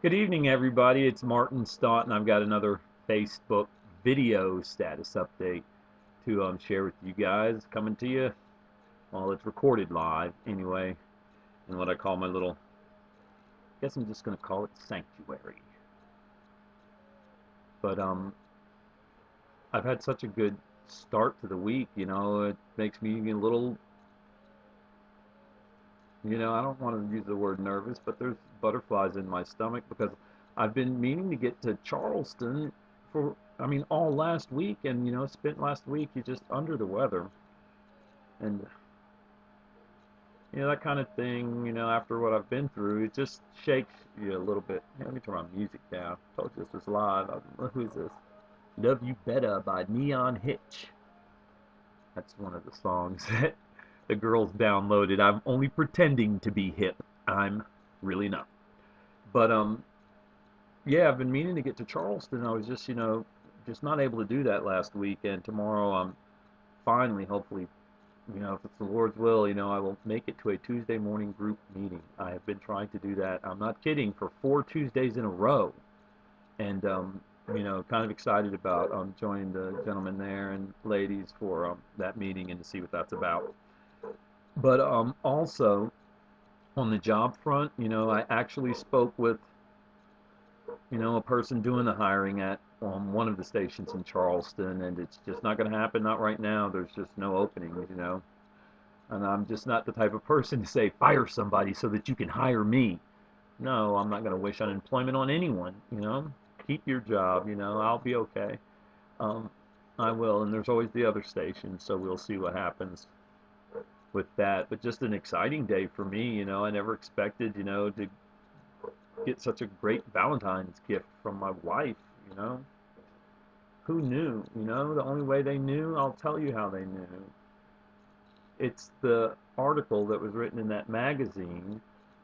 Good evening, everybody. It's Martin Staunton. I've got another Facebook video status update to share with you guys. Coming to you, well, it's recorded live anyway, in what I call my little, I guess I'm just going to call it sanctuary. But I've had such a good start to the week. It makes me a little, I don't want to use the word nervous, but there's butterflies in my stomach because I've been meaning to get to Charleston all last week, and spent last week just under the weather, and that kind of thing. After what I've been through, it just shakes you a little bit. Let me turn my music down. I told you this was live. Who's this? Love You Better by Neon Hitch. That's one of the songs that the girls downloaded. I'm only pretending to be hip. I'm really not. But yeah, I've been meaning to get to Charleston. I was just not able to do that last week, and tomorrow I'm finally, hopefully, if it's the Lord's will, I will make it to a Tuesday morning group meeting. I have been trying to do that. I'm not kidding, for 4 Tuesdays in a row, and kind of excited about joining the gentlemen there and ladies for that meeting and to see what that's about. But also on the job front, I actually spoke with a person doing the hiring at one of the stations in Charleston, and it's just not going to happen. Not right now. There's just no openings. And I'm just not the type of person to say fire somebody so that you can hire me. No, I'm not going to wish unemployment on anyone. Keep your job. I'll be okay. Um, I will, and there's always the other station, so we'll see what happens with that. But just an exciting day for me. I never expected, to get such a great Valentine's gift from my wife. You know, who knew? The only way they knew, I'll tell you how they knew. It's the article that was written in that magazine.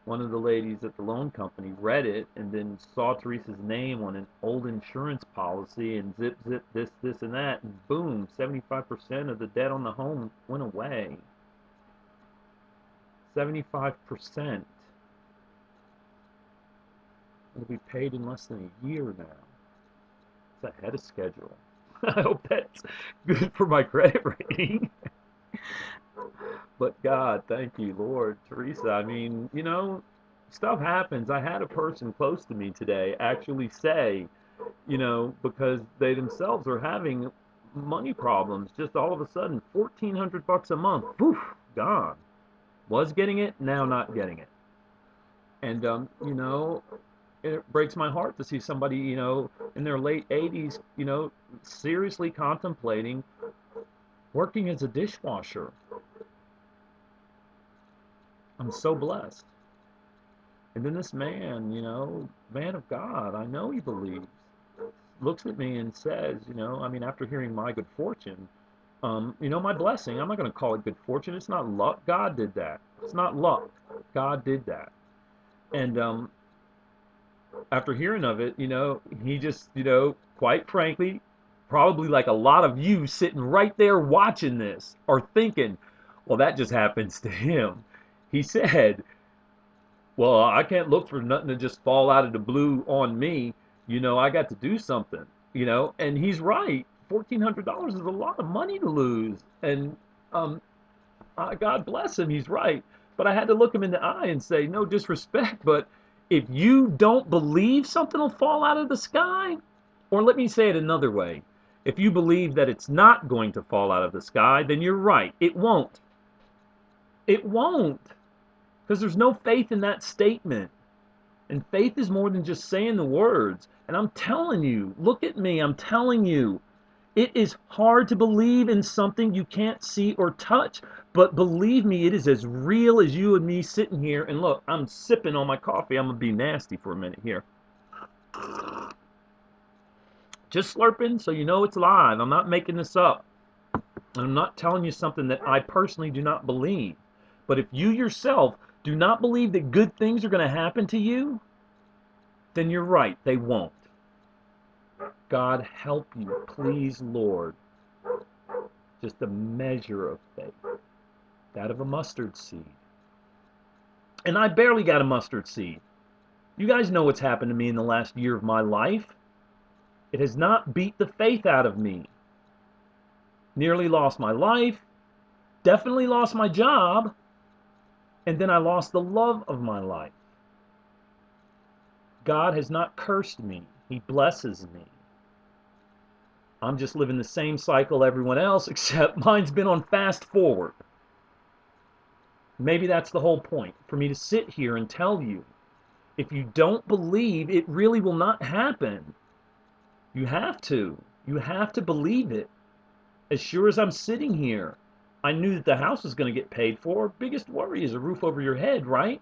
One of the ladies at the loan company read it and then saw Teresa's name on an old insurance policy and zip, zip, this, and that, and boom, 75% of the debt on the home went away. 75%. It'll be paid in less than a year now. It's ahead of schedule. I hope that's good for my credit rating. But God, thank you, Lord. Teresa, stuff happens. I had a person close to me today actually say, because they themselves are having money problems, just all of a sudden, 1,400 bucks a month, poof, gone. Was getting it, now not getting it. And, it breaks my heart to see somebody, in their late 80s, seriously contemplating working as a dishwasher. I'm so blessed. And then this man, man of God, I know he believes, looks at me and says, after hearing my good fortune, my blessing, I'm not going to call it good fortune. It's not luck. God did that. It's not luck. God did that. And after hearing of it, he just, quite frankly, probably like a lot of you sitting right there watching this are thinking, well, that just happens to him. He said, well, I can't look for nothing to just fall out of the blue on me. I got to do something, and he's right. $1,400 is a lot of money to lose. And God bless him, he's right. But I had to look him in the eye and say, no disrespect, but if you don't believe something will fall out of the sky, or let me say it another way, if you believe that it's not going to fall out of the sky, then you're right. It won't. It won't. Because there's no faith in that statement. And faith is more than just saying the words. And I'm telling you, look at me, I'm telling you, it is hard to believe in something you can't see or touch. But believe me, it is as real as you and me sitting here. And look, I'm sipping on my coffee. I'm going to be nasty for a minute here. Just slurping so you know it's live. I'm not making this up. I'm not telling you something that I personally do not believe. But if you yourself do not believe that good things are going to happen to you, then you're right, they won't. God help you, please, Lord. Just a measure of faith, that of a mustard seed. And I barely got a mustard seed. You guys know what's happened to me in the last year of my life. It has not beat the faith out of me. Nearly lost my life, definitely lost my job, and then I lost the love of my life. God has not cursed me. He blesses me. I'm just living the same cycle everyone else, except mine's been on fast forward. Maybe that's the whole point, for me to sit here and tell you, if you don't believe, it really will not happen. You have to. You have to believe it. As sure as I'm sitting here, I knew that the house was going to get paid for. Biggest worry is a roof over your head, right?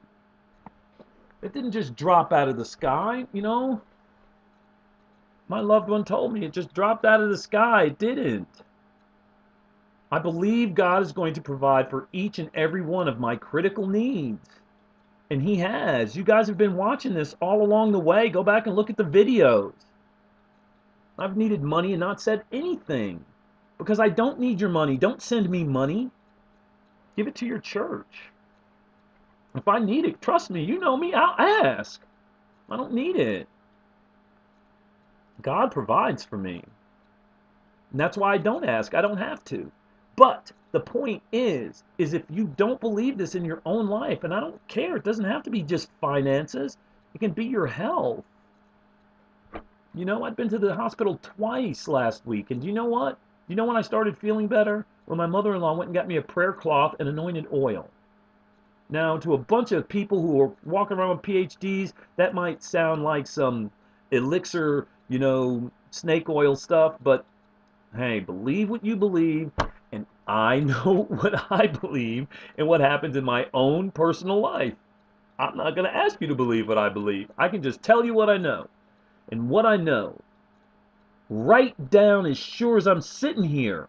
It didn't just drop out of the sky, you know? My loved one told me it just dropped out of the sky. It didn't. I believe God is going to provide for each and every one of my critical needs. And He has. You guys have been watching this all along the way. Go back and look at the videos. I've needed money and not said anything. Because I don't need your money. Don't send me money. Give it to your church. If I need it, trust me, you know me, I'll ask. I don't need it. God provides for me. And that's why I don't ask. I don't have to. But the point is if you don't believe this in your own life, and I don't care, it doesn't have to be just finances. It can be your health. You know, I've been to the hospital twice last week, and do you know what? You know when I started feeling better? When my mother-in-law went and got me a prayer cloth and anointed oil. Now, to a bunch of people who are walking around with PhDs, that might sound like some elixir, you know, snake oil stuff, but hey, believe what you believe, and I know what I believe and what happens in my own personal life. I'm not going to ask you to believe what I believe. I can just tell you what I know. And what I know, right down as sure as I'm sitting here,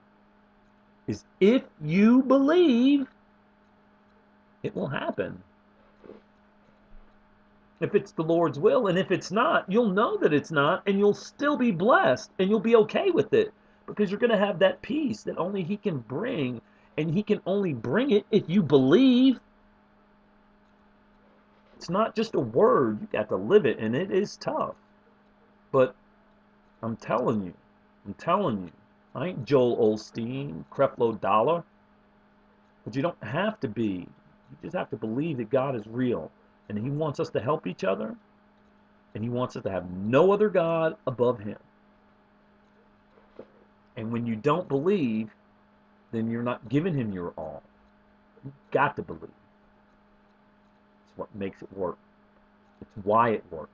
is if you believe, it will happen. If it's the Lord's will, and if it's not, you'll know that it's not, and you'll still be blessed, and you'll be okay with it, because you're going to have that peace that only He can bring, and He can only bring it if you believe. It's not just a word. You got to live it, and it is tough. But I'm telling you, I ain't Joel Osteen, Creflo Dollar. But you don't have to be. You just have to believe that God is real. And He wants us to help each other. And He wants us to have no other God above Him. And when you don't believe, then you're not giving Him your all. You've got to believe. It's what makes it work. It's why it works.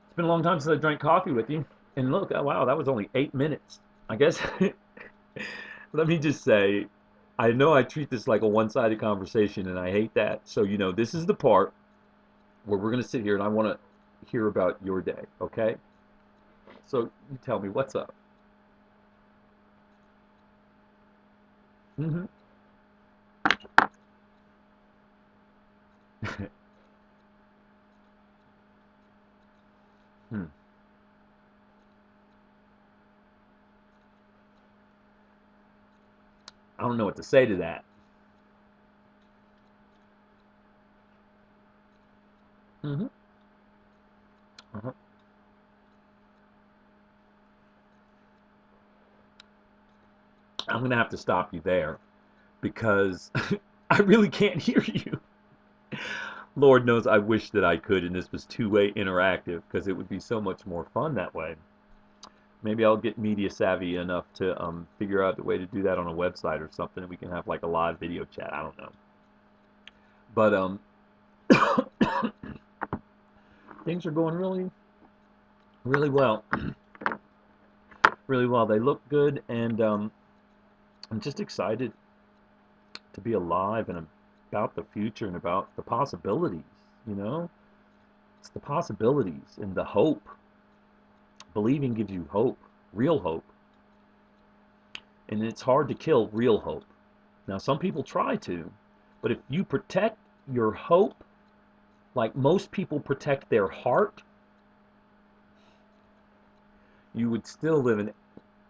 It's been a long time since I drank coffee with you. And look, oh, wow, that was only 8 minutes. I guess, let me just say, I know I treat this like a one-sided conversation, and I hate that. So, you know, this is the part where we're going to sit here, and I want to hear about your day, okay? So, you tell me, what's up? Mm-hmm. Hmm. I don't know what to say to that. Mm-hmm. Uh-huh. I'm going to have to stop you there because I really can't hear you. Lord knows I wish that I could and this was two-way interactive because it would be so much more fun that way. Maybe I'll get media savvy enough to figure out the way to do that on a website or something and we can have like a live video chat. I don't know. But things are going really, really well. Really well. They look good and I'm just excited to be alive and about the future and about the possibilities, you know? It's the possibilities and the hope. Believing gives you hope, real hope. And it's hard to kill real hope. Now, some people try to, but if you protect your hope like most people protect their heart, you would still live an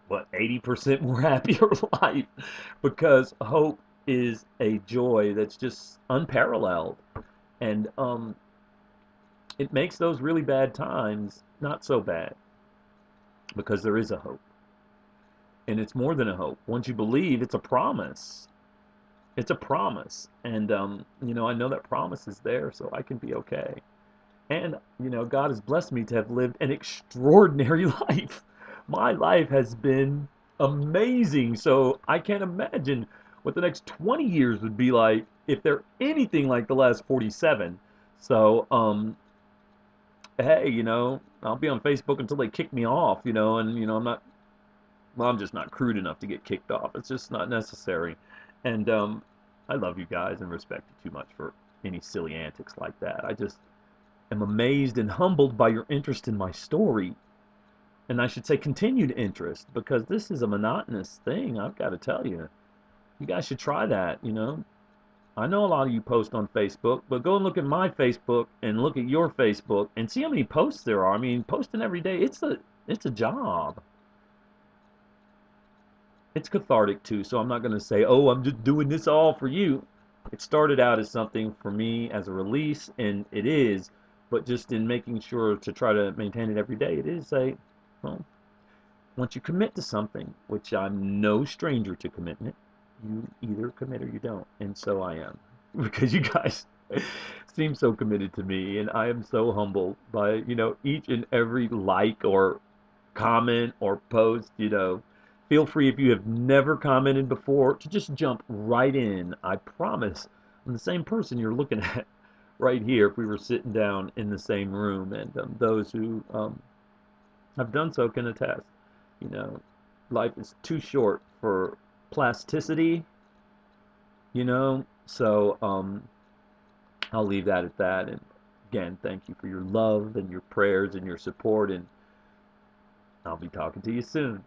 80% more happier life because hope is a joy that's just unparalleled. And it makes those really bad times not so bad because there is a hope. And it's more than a hope. Once you believe, it's a promise. It's a promise. And, I know that promise is there, so I can be okay. And, God has blessed me to have lived an extraordinary life. My life has been amazing. So I can't imagine what the next 20 years would be like if they're anything like the last 47. So, hey, I'll be on Facebook until they kick me off, and, I'm just not crude enough to get kicked off. It's just not necessary. And I love you guys and respect you too much for any silly antics like that. I just am amazed and humbled by your interest in my story. And I should say continued interest because this is a monotonous thing, I've got to tell you. You guys should try that. I know a lot of you post on Facebook, but go and look at my Facebook and look at your Facebook and see how many posts there are. I mean, posting every day, it's a job. It's cathartic too, so I'm not going to say, oh, I'm just doing this all for you. It started out as something for me as a release, and it is, but just in making sure to try to maintain it every day, it is well, once you commit to something, which I'm no stranger to commitment, you either commit or you don't, and so I am, because you guys seem so committed to me, and I am so humbled by, each and every like or comment or post. Feel free if you have never commented before to just jump right in. I promise I'm the same person you're looking at right here if we were sitting down in the same room. And those who have done so can attest. You know, life is too short for plasticity, so I'll leave that at that. And again, thank you for your love and your prayers and your support. And I'll be talking to you soon.